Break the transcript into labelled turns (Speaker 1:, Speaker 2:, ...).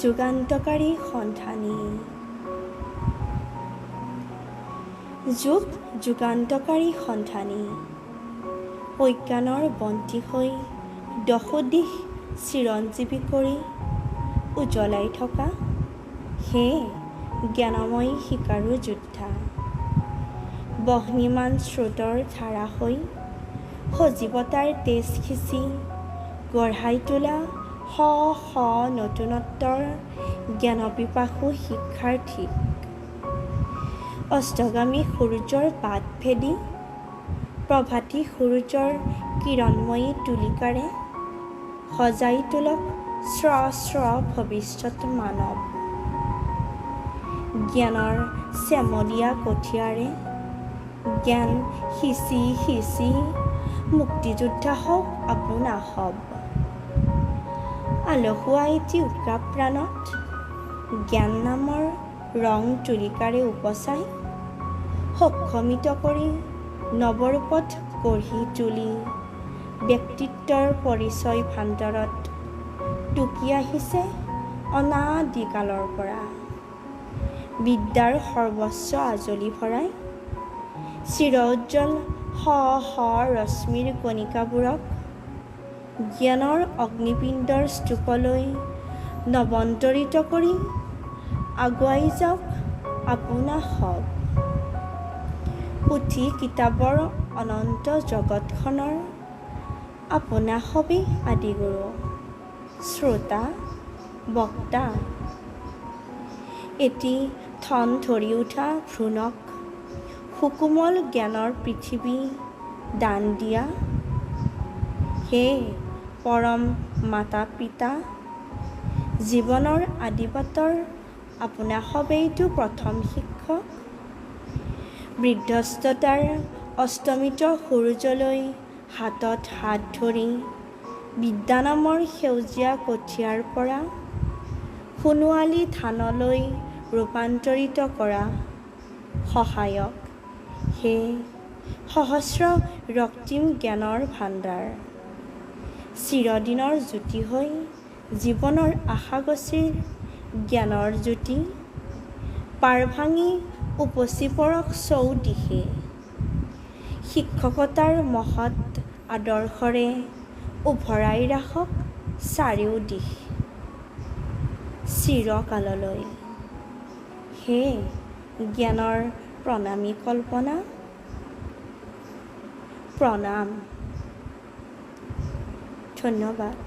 Speaker 1: যুগান্তকাৰী সন্ধানী। যুগান্তকাৰী সন্ধানী, অজ্ঞানৰ বন্তি হৈ দশদিশ চিৰঞ্জীৱী কৰি উজ্বলাই থকা হে জ্ঞানময়ী শিকাৰু যোদ্ধা। বহ্নিমান স্ৰোতৰ ধাৰা হৈ সজীৱতাৰ তেজ সিঁচি গঢ়াই তোলা শ শ নতুনত্বৰ জ্ঞানপিপাসু শিক্ষাৰ্থীক অস্তগামী সূৰ্যৰ বাট ভেদি প্ৰভাতী সূৰ্যৰ কিৰণময়ী তুলিকাৰে সজাই তোলক স্ৰ স্ৰ ভৱিষ্যত মানৱ। জ্ঞানৰ শ্যামলীয়া কঠীয়াৰে জ্ঞান সিঁচি সিঁচি মুক্তিযোদ্ধা হওক আপোনা সব। আলসুৱা এটি উকা প্ৰাণত জ্ঞান নামৰ ৰং তুলিকাৰে উপচাই সক্ষমিত কৰি নৱৰূপত গঢ়ি তুলি ব্যক্তিত্বৰ পৰিচয় ভাণ্ডাৰত টুকি আহিছে অনাদিকালৰ পৰা। বিদ্যাৰ সৰ্বস্ব আজলি ভৰাই চিৰ উজ্জ্বল শ শ ৰশ্মিৰ কণিকাবোৰক জ্ঞানৰ অগ্নিপিণ্ডৰ স্তূপলৈ নৱন্তৰিত কৰি আগুৱাই যাওক আপোনা সব। পুথি কিতাপৰ অনন্ত জগতখনৰ আপোনা সবেই আদিগুৰু শ্ৰোতা বক্তা। এটি থন ধৰি উঠা ভ্ৰূণক সুকোমল জ্ঞানৰ পৃথিৱী দান দিয়া হে পৰম মাতা পিতা। জীৱনৰ আদিবাটৰ আপোনা সবেইতো প্ৰথম শিক্ষক। বৃদ্ধস্ততাৰ অস্তমিত সূৰ্যলৈ হাতত হাত ধৰি বিদ্যা নামৰ সেউজীয়া কঠীয়াৰ পৰা সোণোৱালী ধানলৈ ৰূপান্তৰিত কৰা সহায়ক হে সহস্ৰ ৰক্তিম জ্ঞানৰ ভাণ্ডাৰ। চিৰদিনৰ জ্যোতি হৈ জীৱনৰ আশাগছিৰ জ্ঞানৰ জ্যোতি পাৰ ভাঙি উপচি পৰক চৌদিশে। শিক্ষকতাৰ মহৎ আদৰ্শৰে উভৰাই ৰাখক চাৰিওদিশ চিৰকাললৈ। হে জ্ঞানৰ প্ৰণামী কল্পনা প্ৰণাম। ধন্যবাদ।